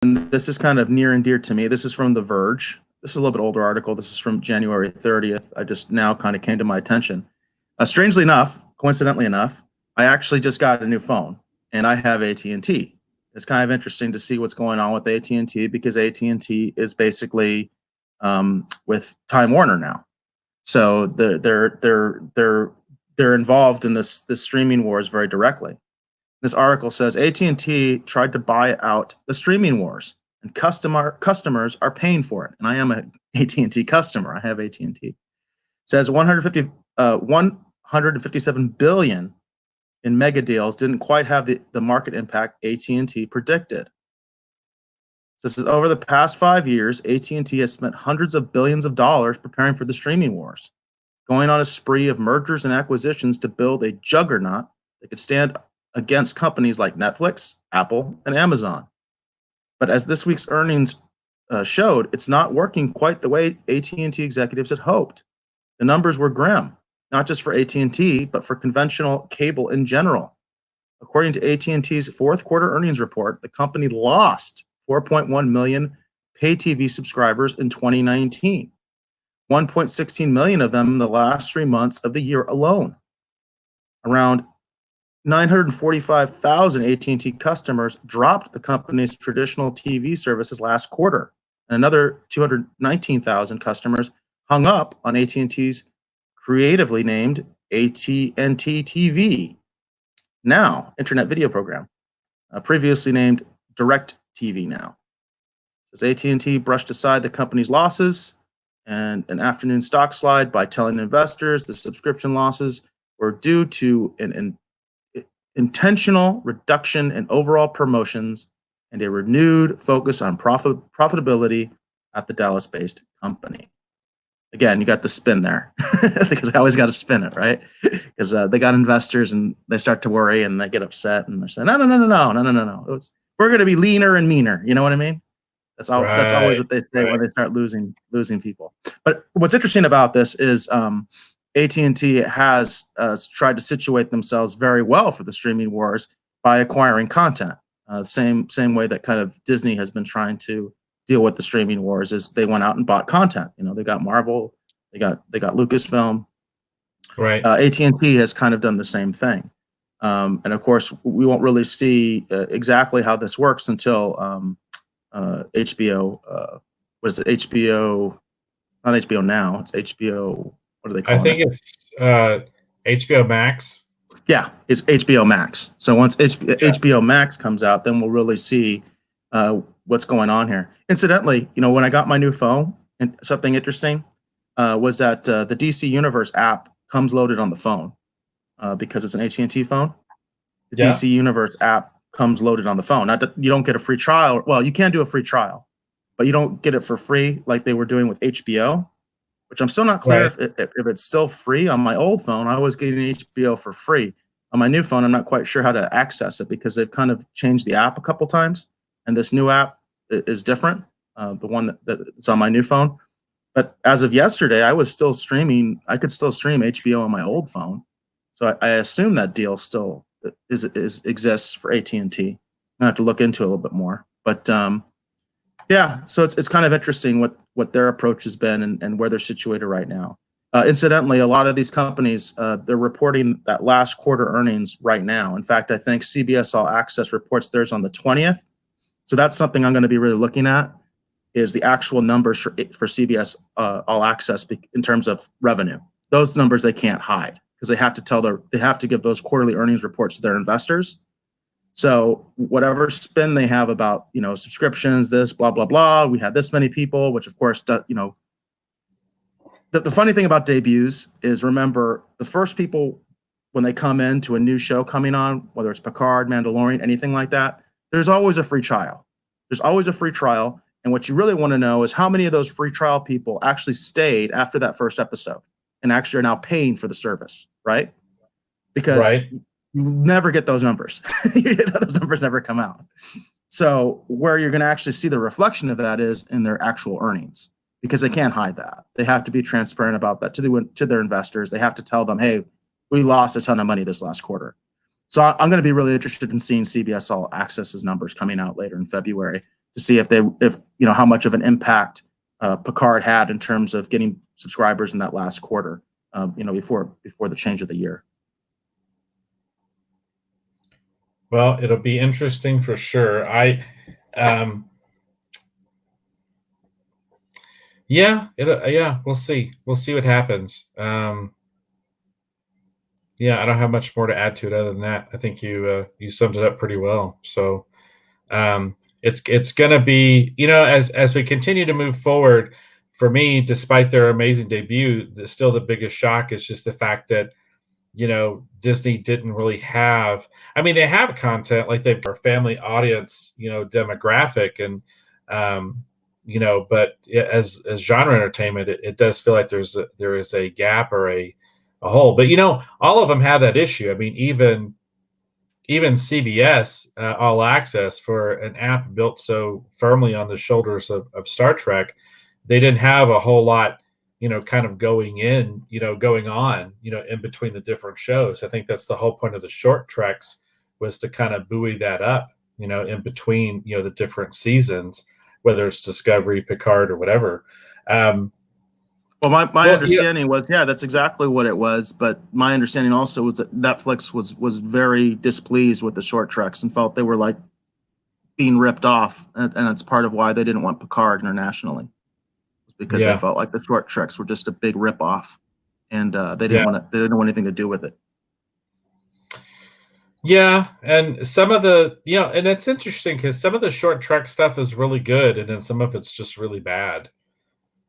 this is kind of near and dear to me. This is from The Verge. This is a little bit older article. This is from January 30th. I just now kind of came to my attention. Strangely enough, coincidentally enough, I actually just got a new phone, and I have AT&T. It's kind of interesting to see what's going on with AT&T because AT&T is basically with Time Warner now, so they're involved in this streaming wars very directly. This article says AT&T tried to buy out the streaming wars, and customers are paying for it. And I am an AT&T customer. I have AT&T. It says 157 billion in mega deals didn't quite have the market impact AT&T predicted. So this is over the past 5 years, AT&T has spent hundreds of billions of dollars preparing for the streaming wars, going on a spree of mergers and acquisitions to build a juggernaut that could stand against companies like Netflix, Apple, and Amazon. But as this week's earnings showed, it's not working quite the way AT&T executives had hoped. The numbers were grim, not just for AT&T, but for conventional cable in general. According to AT&T's fourth quarter earnings report, the company lost 4.1 million pay TV subscribers in 2019, 1.16 million of them in the last 3 months of the year alone. Around 945,000 AT&T customers dropped the company's traditional TV services last quarter, and another 219,000 customers hung up on AT&T's creatively named AT&T TV, now internet video program, previously named Direct TV now. As AT&T brushed aside the company's losses and an afternoon stock slide by telling investors the subscription losses were due to an intentional reduction in overall promotions and a renewed focus on profitability at the Dallas-based company. Again, you got the spin there because I always got to spin it, right? Because they got investors and they start to worry and they get upset and they're saying, no. We're going to be leaner and meaner. You know what I mean? That's always what they say when they start losing people. But what's interesting about this is AT&T has tried to situate themselves very well for the streaming wars by acquiring content. Same way that kind of Disney has been trying to deal with the streaming wars is they went out and bought content. You know, they got Marvel, they got Lucasfilm. Right. AT&T has kind of done the same thing. And of course, we won't really see exactly how this works until HBO. What is it? HBO, not HBO Now. It's HBO. What do they call it? I think it's HBO Max. Yeah, it's HBO Max. So once HBO Max comes out, then we'll really see what's going on here. Incidentally, you know, when I got my new phone, and something interesting was that the DC Universe app comes loaded on the phone because it's an AT&T phone. The DC Universe app comes loaded on the phone. Not that you don't get a free trial. Well, you can do a free trial, but you don't get it for free like they were doing with HBO. Which I'm still not clear if it's still free. On my old phone, I was getting HBO for free. On my new phone, I'm not quite sure how to access it because they've kind of changed the app a couple times, and this new app is different, the one that's on my new phone. But as of yesterday, I was still streaming. I could still stream HBO on my old phone, so I assume that deal still exists for AT&T. I have to look into it a little bit more, but yeah, so it's kind of interesting what their approach has been and where they're situated right now. Incidentally, a lot of these companies, they're reporting that last quarter earnings right now. In fact, I think CBS All Access reports theirs on the 20th. So that's something I'm going to be really looking at is the actual numbers for CBS All Access in terms of revenue. Those numbers they can't hide because they have to give those quarterly earnings reports to their investors. So whatever spin they have about, you know, subscriptions, this, blah, blah, blah, we had this many people, which of course, you know, the funny thing about debuts is remember the first people when they come into a new show coming on, whether it's Picard, Mandalorian, anything like that, there's always a free trial. There's always a free trial. And what you really want to know is how many of those free trial people actually stayed after that first episode and actually are now paying for the service, right? Because you never get those numbers. Those numbers never come out. So where you're going to actually see the reflection of that is in their actual earnings, because they can't hide that. They have to be transparent about that to their investors. They have to tell them, hey, we lost a ton of money this last quarter. So I'm going to be really interested in seeing CBS All Access's numbers coming out later in February. to see if how much of an impact Picard had in terms of getting subscribers in that last quarter, before the change of the year. Well, it'll be interesting for sure. Yeah, we'll see. We'll see what happens. Yeah, I don't have much more to add to it other than that. I think you summed it up pretty well. So it's going to be, as we continue to move forward. For me, despite their amazing debut, still the biggest shock is just the fact that Disney didn't really have. I mean, they have content, like they've got a family audience, demographic, and but as genre entertainment, it does feel like there is a gap or a hole. But all of them have that issue. I mean, even CBS All Access, for an app built so firmly on the shoulders of Star Trek, they didn't have a whole lot, kind of going on, in between the different shows. I think that's the whole point of the short treks, was to kind of buoy that up, in between, the different seasons, whether it's Discovery, Picard, or whatever. Well, my understanding was, that's exactly what it was. But my understanding also was that Netflix was very displeased with the short treks and felt they were like being ripped off, and it's part of why they didn't want Picard internationally, because they felt like the short treks were just a big rip off, and they didn't want anything to do with it. Yeah, and some of the and it's interesting because some of the short trek stuff is really good, and then some of it's just really bad.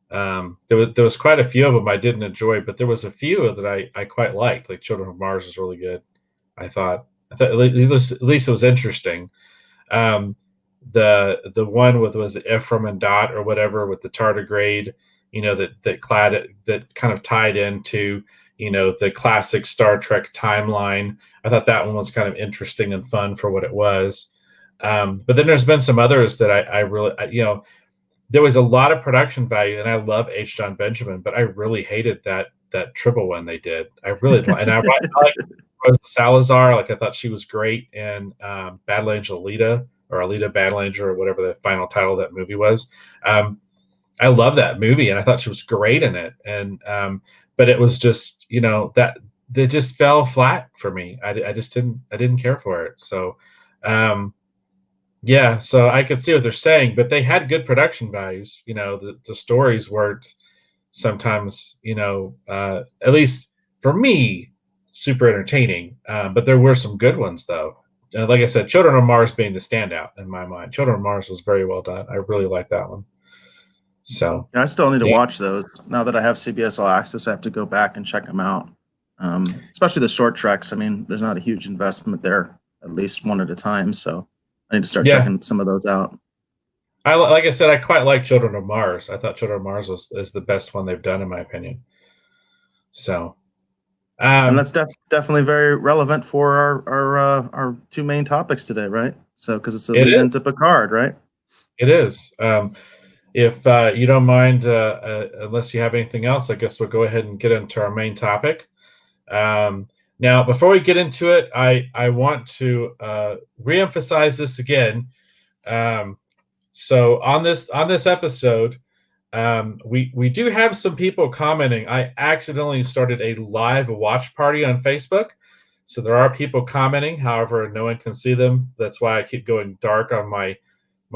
There was quite a few of them I didn't enjoy, but there was a few that I quite liked. Like Children of Mars was really good. I thought at least it was interesting. The one was Ephraim and Dot or whatever, with the tardigrade, that kind of tied into the classic Star Trek timeline. I thought that one was kind of interesting and fun for what it was. But then there's been some others that I really, there was a lot of production value, and I love H. John Benjamin, but I really hated that triple one they did. I really and I like Rosa Salazar. Like, I thought she was great in Battle Angel Alita, or Alita Battle Angel, or whatever the final title of that movie was. I love that movie, and I thought she was great in it. And but it was just that they just fell flat for me. I didn't care for it. So yeah, so I could see what they're saying, but they had good production values. The stories weren't sometimes, at least for me, super entertaining. But there were some good ones, though. Like I said, Children of Mars being the standout in my mind. Children of Mars was very well done. I really like that one. So I still need to watch those. Now that I have CBS All Access, I have to go back and check them out. Especially the short treks. I mean, there's not a huge investment there, at least one at a time. So I need to start checking some of those out. Like I said, I quite like Children of Mars. I thought Children of Mars is the best one they've done, in my opinion. So, and that's definitely very relevant for our two main topics today, right? So, because it's a lead into Picard, right? It is. If you don't mind, unless you have anything else, I guess we'll go ahead and get into our main topic. Now, before we get into it, I want to reemphasize this again. So on this episode, we do have some people commenting. I accidentally started a live watch party on Facebook, so there are people commenting. However, no one can see them. That's why I keep going dark on my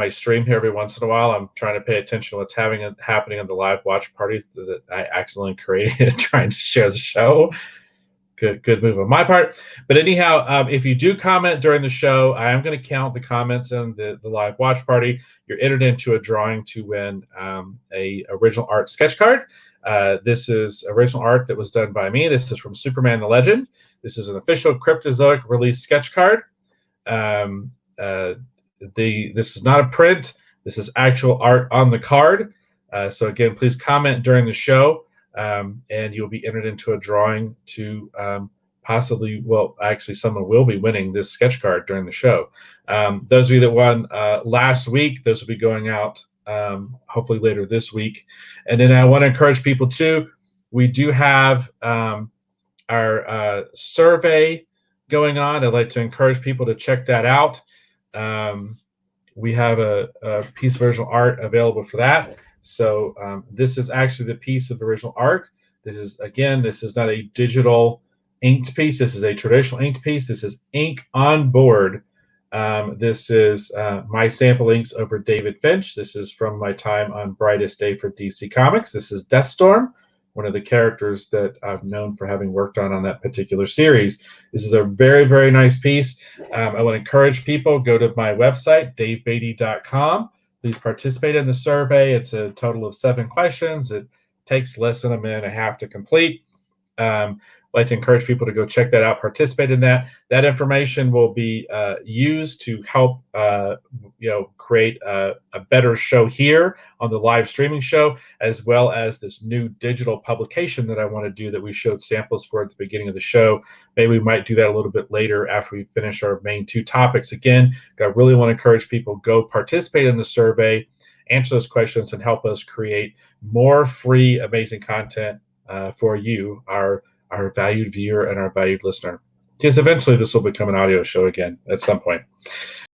stream here every once in a while. I'm trying to pay attention to what's happening in the live watch parties that I accidentally created trying to share the show. Good move on my part. But anyhow, if you do comment during the show, I am going to count the comments in the live watch party. You're entered into a drawing to win a original art sketch card. This is original art that was done by me. This is from Superman the Legend. This is an official Cryptozoic release sketch card. This is not a print. This is actual art on the card. So again, please comment during the show. And you'll be entered into a drawing to possibly, actually someone will be winning this sketch card during the show. Those of you that won last week, those will be going out hopefully later this week. And then I want to encourage people too. We do have our survey going on. I'd like to encourage people to check that out. we have a piece of original art available for that. So this is actually the piece of original art. This is not a digital inked piece. This is a traditional inked piece. This is ink on board. This is my sample inks over David Finch. This is from my time on Brightest Day for DC Comics. This is Deathstorm, one of the characters that I've known for having worked on that particular series. This is a very, very nice piece. I would encourage people, go to my website, davebeatty.com. Please participate in the survey. It's a total of 7 questions. It takes less than a minute and a half to complete. I'd like to encourage people to go check that out, participate in that. That information will be used to help create a better show here on the live streaming show, as well as this new digital publication that I want to do that we showed samples for at the beginning of the show. Maybe we might do that a little bit later after we finish our main 2 topics. Again, I really want to encourage people, go participate in the survey, answer those questions, and help us create more free, amazing content for you, our valued viewer and our valued listener. Because eventually this will become an audio show again at some point.